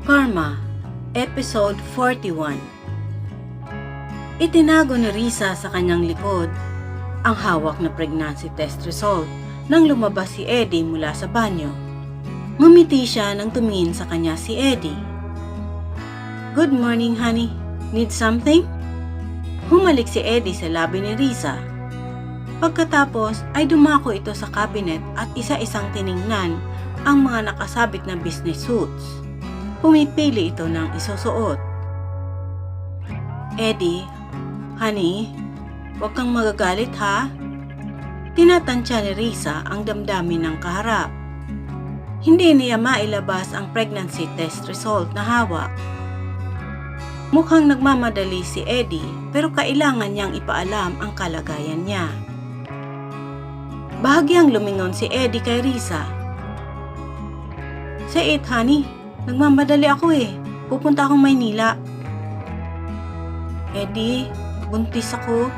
Karma, Episode 41. Itinago ni Risa sa kanyang likod ang hawak na pregnancy test result nang lumabas si Eddie mula sa banyo. Ngumiti siya nang tumingin sa kanya si Eddie. "Good morning, honey. Need something?" Humalik si Eddie sa labi ni Risa. Pagkatapos ay dumako ito sa cabinet at isa-isang tiningnan ang mga nakasabit na business suits. Pumipili ito ng isusuot. "Eddie, honey, huwag kang magagalit ha?" Tinatansya ni Risa ang damdamin ng kaharap. Hindi niya mailabas ang pregnancy test result na hawak. Mukhang nagmamadali si Eddie pero kailangan niyang ipaalam ang kalagayan niya. Bahagyang lumingon si Eddie kay Risa. "Say it, honey. Nagmamadali ako eh. Pupunta akong Maynila." "Eddie, buntis ako."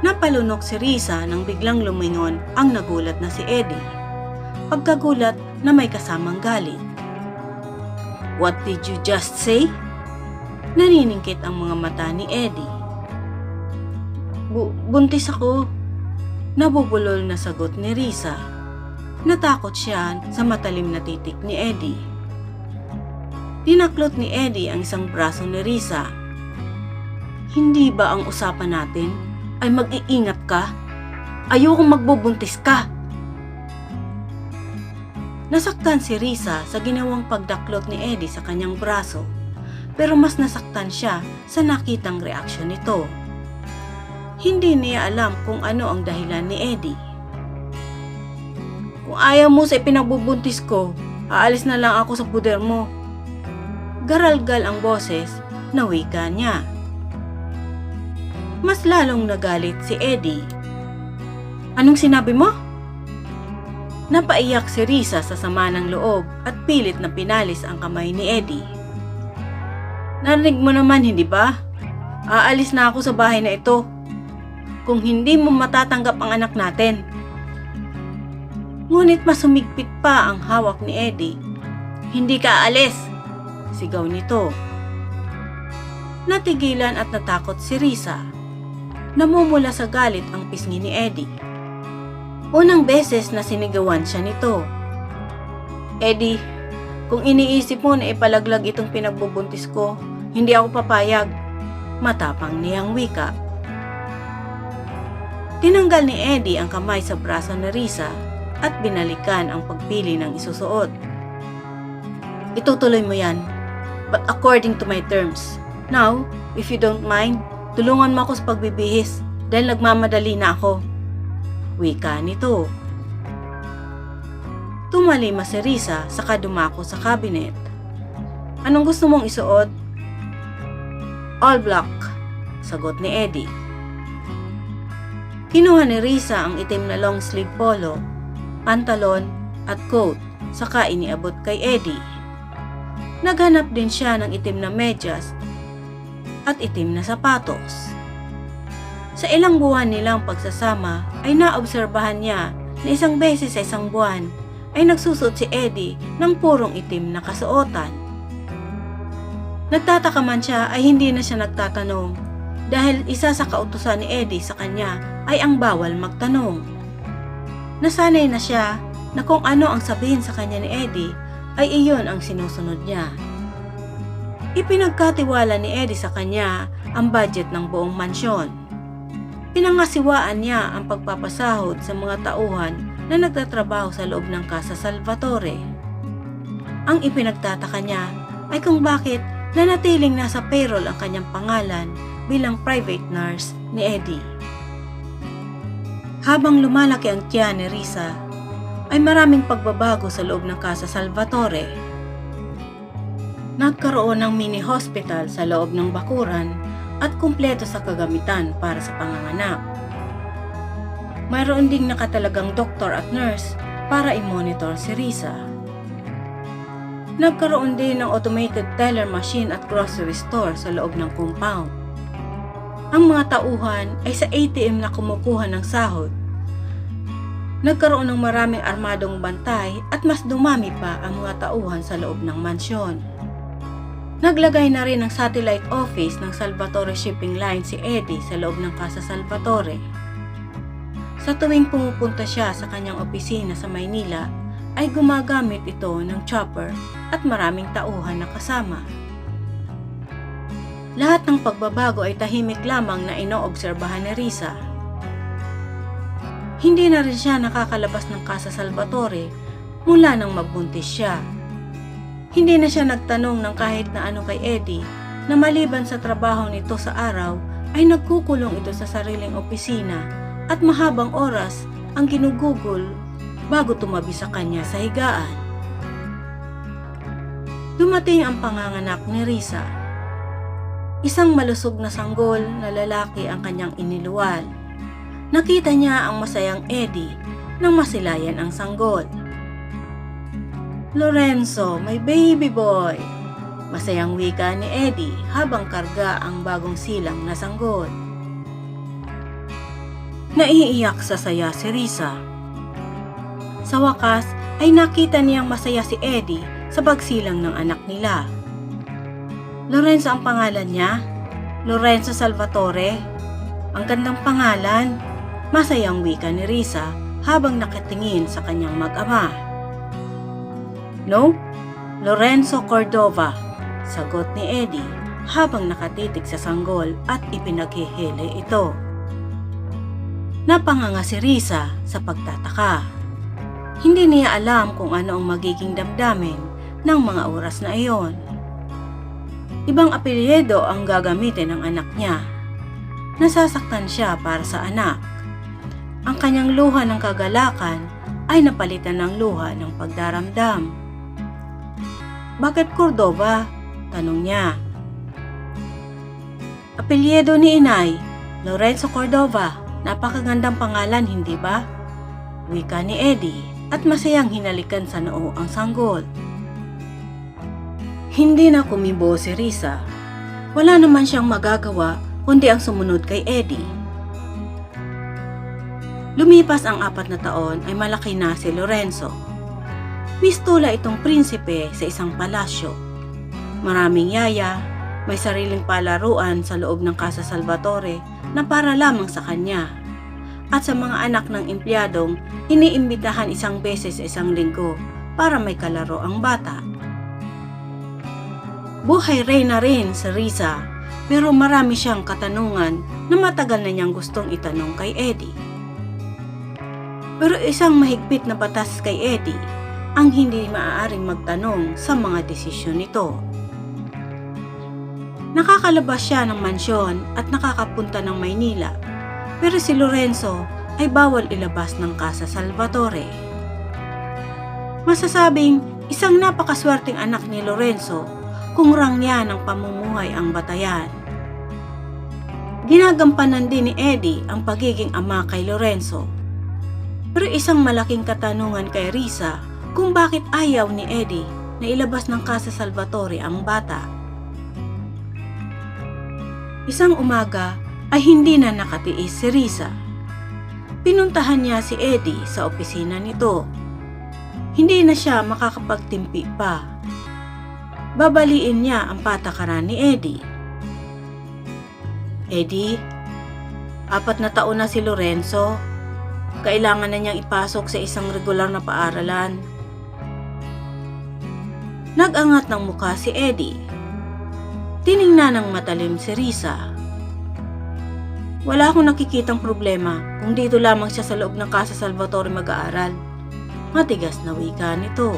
Napalunok si Risa nang biglang lumingon ang nagulat na si Eddie. Pagkagulat na may kasamang galit. "What did you just say?" Naniningkit ang mga mata ni Eddie. Buntis ako." Nabubulol na sagot ni Risa. Natakot siya sa matalim na titik ni Eddie. Tinaklot ni Eddie ang isang braso ni Risa. "Hindi ba ang usapan natin ay mag-iingat ka? Ayokong magbubuntis ka." Nasaktan si Risa sa ginawang pagdaklot ni Eddie sa kanyang braso, pero mas nasaktan siya sa nakitang reaksyon nito. Hindi niya alam kung ano ang dahilan ni Eddie. "Kung ayaw mo sa ipinagbubuntis ko, aalis na lang ako sa puder mo." Garalgal ang boses na wika niya. Mas lalong nagalit si Eddie. "Anong sinabi mo?" Napaiyak si Risa sa sama ng loob at pilit na pinalis ang kamay ni Eddie. "Narinig mo naman, hindi ba? Aalis na ako sa bahay na ito kung hindi mo matatanggap ang anak natin." Ngunit mas humigpit pa ang hawak ni Eddie. "Hindi ka aalis!" sigaw nito. Natigilan at natakot si Risa. Namumula sa galit ang pisngi ni Eddie. Unang beses na sinigawan siya nito. "Eddie, kung iniisip mo na ipalaglag itong pinagbubuntis ko, hindi ako papayag." Matapang niyang wika. Tinanggal ni Eddie ang kamay sa braso ni Risa at binalikan ang pagpili ng isusuot. "Itutuloy mo yan, but according to my terms. Now, if you don't mind, tulungan mo ako sa pagbibihis dahil nagmamadali na ako." Wika nito. Tumalima si Risa saka dumako sa cabinet. "Anong gusto mong isuot?" "All black," sagot ni Eddie. Kinuha ni Risa ang itim na long sleeve polo, pantalon at coat saka iniabot kay Eddie. Naghanap din siya ng itim na medyas at itim na sapatos. Sa ilang buwan nilang pagsasama ay naobserbahan niya na isang beses sa isang buwan ay nagsusuot si Eddie ng purong itim na kasuotan. Nagtataka man siya ay hindi na siya nagtatanong dahil isa sa kautusan ni Eddie sa kanya ay ang bawal magtanong. Nasanay na siya na kung ano ang sabihin sa kanya ni Eddie ay iyon ang sinusunod niya. Ipinagkatiwala ni Eddie sa kanya ang budget ng buong mansyon. Pinangasiwaan niya ang pagpapasahod sa mga tauhan na nagtatrabaho sa loob ng Casa Salvatore. Ang ipinagtataka niya ay kung bakit nanatiling nasa payroll ang kanyang pangalan bilang private nurse ni Eddie. Habang lumalaki ang tiyan ni Risa, ay maraming pagbabago sa loob ng Casa Salvatore. Nagkaroon ng mini hospital sa loob ng bakuran at kumpleto sa kagamitan para sa panganganak. Mayroon ding nakatalagang doktor at nurse para i-monitor si Risa. Nagkaroon din ng automated teller machine at grocery store sa loob ng compound. Ang mga tauhan ay sa ATM na kumukuha ng sahod. Nagkaroon ng maraming armadong bantay at mas dumami pa ang mga tauhan sa loob ng mansyon. Naglagay na rin ng satellite office ng Salvatore Shipping Line si Eddie sa loob ng Casa Salvatore. Sa tuwing pumupunta siya sa kanyang opisina sa Maynila, ay gumagamit ito ng chopper at maraming tauhan na kasama. Lahat ng pagbabago ay tahimik lamang na inoobserbahan ni Risa. Hindi na rin siya nakakalabas ng Casa Salvatore mula nang magbuntis siya. Hindi na siya nagtanong ng kahit na ano kay Eddie na maliban sa trabaho nito sa araw ay nagkukulong ito sa sariling opisina at mahabang oras ang ginugugol bago tumabi sa kanya sa higaan. Dumating ang panganganak ni Risa. Isang malusog na sanggol na lalaki ang kanyang iniluwal. Nakita niya ang masayang Eddie nang masilayan ang sanggol. "Lorenzo, my baby boy!" Masayang wika ni Eddie habang karga ang bagong silang na sanggol. Naiiyak sa saya si Risa. Sa wakas ay nakita niyang masaya si Eddie sa pagsilang ng anak nila. Lorenzo ang pangalan niya? Lorenzo Salvatore? Ang gandang pangalan. Masayang wika ni Risa habang nakatingin sa kanyang mag-ama. "No, Lorenzo Cordova," sagot ni Eddie habang nakatitig sa sanggol at ipinaghihili ito. Napanganga si Risa sa pagtataka. Hindi niya alam kung ano ang magiging damdamin ng mga oras na iyon. Ibang apelyido ang gagamitin ng anak niya. Nasasaktan siya para sa anak. Ang kanyang luha ng kagalakan ay napalitan ng luha ng pagdaramdam. "Bakit Cordova?" tanong niya. "Apelyido ni inay, Lorenzo Cordova. Napakagandang pangalan, hindi ba?" wika ni Eddie at masayang hinalikan sa noo ang sanggol. Hindi na kumibo si Risa. Wala naman siyang magagawa kundi ang sumunod kay Eddie. Lumipas ang 4 na taon ay malaki na si Lorenzo. Pistula itong prinsipe sa isang palasyo. Maraming yaya, may sariling palaruan sa loob ng Casa Salvatore na para lamang sa kanya. At sa mga anak ng empleyadong, iniimbitahan isang beses sa isang linggo para may kalaro ang bata. Buhay reyna rin si Risa, pero marami siyang katanungan na matagal na niyang gustong itanong kay Eddie. Pero isang mahigpit na batas kay Eddie ang hindi maaaring magtanong sa mga desisyon nito. Nakakalabas siya ng mansyon at nakakapunta ng Maynila, pero si Lorenzo ay bawal ilabas ng Casa Salvatore. Masasabing isang napakaswerteng anak ni Lorenzo kung rangya ng pamumuhay ang batayan. Ginagampanan din ni Eddie ang pagiging ama kay Lorenzo. Pero isang malaking katanungan kay Risa kung bakit ayaw ni Eddie na ilabas ng Casa Salvatore ang bata. Isang umaga ay hindi na nakatiis si Risa. Pinuntahan niya si Eddie sa opisina nito. Hindi na siya makakapagtimpi pa. Babaliin niya ang patakaran ni Eddie. "Eddie, 4 na taon na si Lorenzo. Kailangan na niyang ipasok sa isang regular na paaralan." Nag-angat ng mukha si Eddie. Tiningnan ng matalim si Risa. "Wala akong nakikitang problema kung dito lamang siya sa loob ng Casa Salvatore mag-aaral." Matigas na wika nito.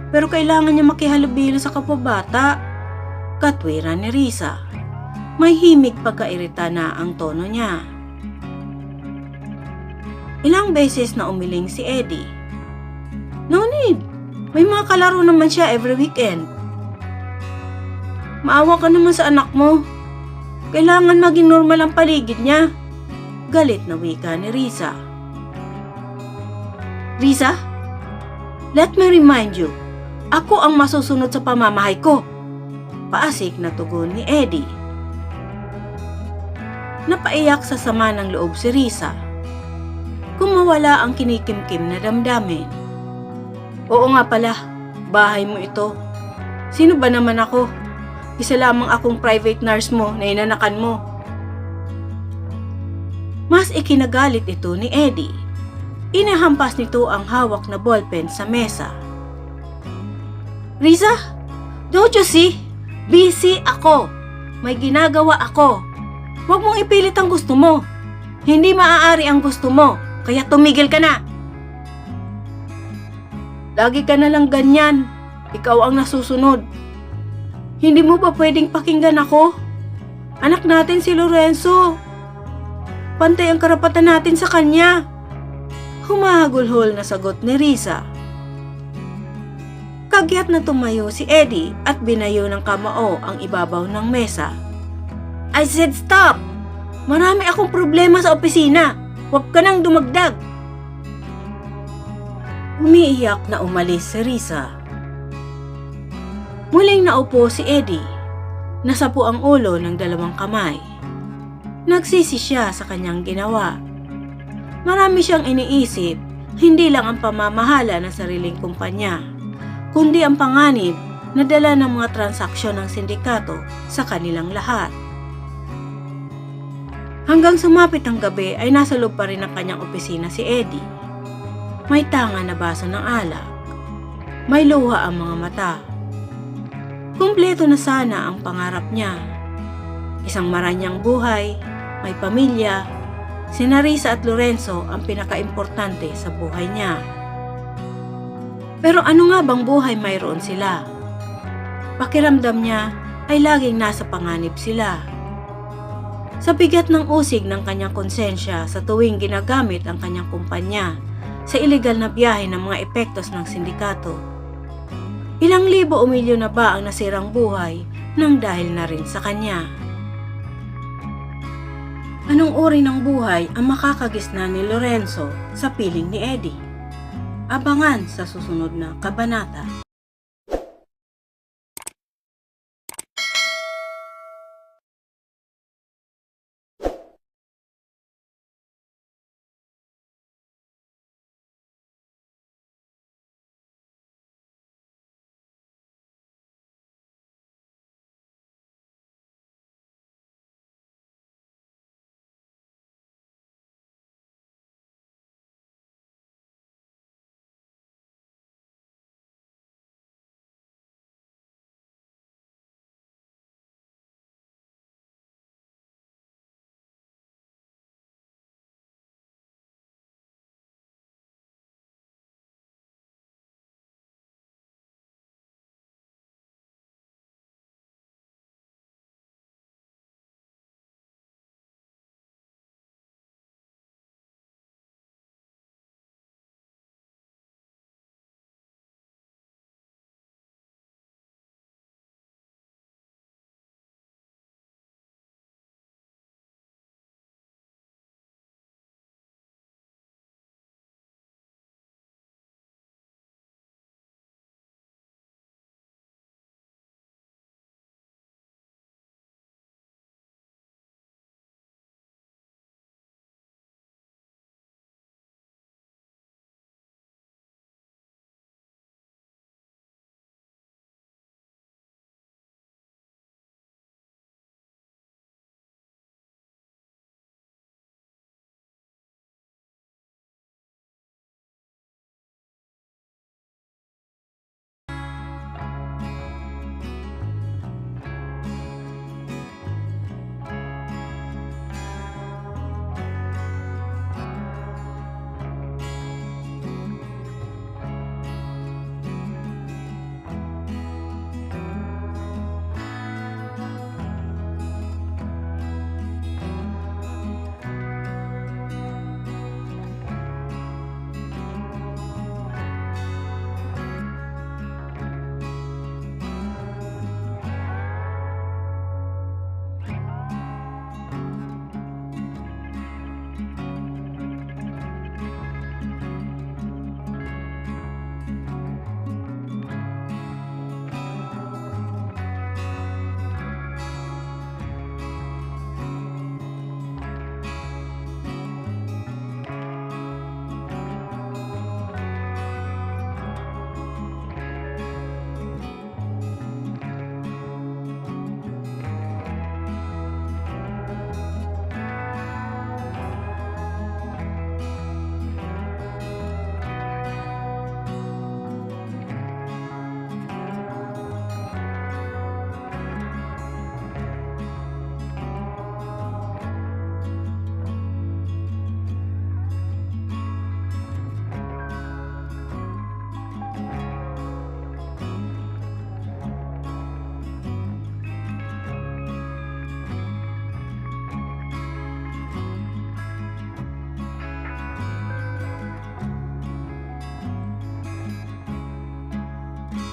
"Pero kailangan niya makihalubilo sa kapabata," katwiran ni Risa. May himig pagkairita na ang tono niya. Ilang beses na umiling si Eddie. "No need. May mga kalaro naman siya every weekend." "Maawa ka naman sa anak mo. Kailangan maging normal ang paligid niya." Galit na wika ni Risa. "Risa, let me remind you, ako ang masusunod sa pamamahay ko." Paasik na tugon ni Eddie. Napaiyak sa sama ng loob si Risa. Kung mawala ang kinikimkim na damdamin. "Oo nga pala, bahay mo ito. Sino ba naman ako? Isa lamang akong private nurse mo na inanakan mo. Mas ikinagalit ito ni Eddie. Inahampas nito ang hawak na ballpen sa mesa. Risa, don't you see? Busy ako. May ginagawa ako. Huwag mong ipilit ang gusto mo. Hindi maaari ang gusto mo, kaya tumigil ka na. Lagi ka na lang ganyan. Ikaw ang nasusunod. Hindi mo ba pwedeng pakinggan ako? Anak natin si Lorenzo. Pantay ang karapatan natin sa kanya. Humahagulhol na sagot ni Risa. Kagyat na tumayo si Eddie at binayo ng kamao ang ibabaw ng mesa. I said stop! Marami akong problema sa opisina. Huwag ka nang dumagdag. Umiiyak na umalis si Risa. Muling naupo si Eddie. Nasapo ang ulo ng dalawang kamay. Nagsisi siya sa kanyang ginawa. Marami siyang iniisip, hindi lang ang pamamahala ng sariling kumpanya, kundi ang panganib na dala ng mga transaksyon ng sindikato sa kanilang lahat. Hanggang sumapit ang gabi ay nasa loob pa rin ng kanyang opisina si Eddie. May tanga na baso ng alak. May luha ang mga mata. Kumpleto na sana ang pangarap niya. Isang maranyang buhay, may pamilya, sina Risa at Lorenzo ang pinakaimportante sa buhay niya. Pero ano nga bang buhay mayroon sila? Pakiramdam niya ay laging nasa panganib sila. Sa bigat ng usig ng kanyang konsensya sa tuwing ginagamit ang kanyang kumpanya sa ilegal na biyahe ng mga epektos ng sindikato. Ilang libo o milyon na ba ang nasirang buhay nang dahil na rin sa kanya? Anong uri ng buhay ang makakagisna ni Lorenzo sa piling ni Eddie? Abangan sa susunod na kabanata.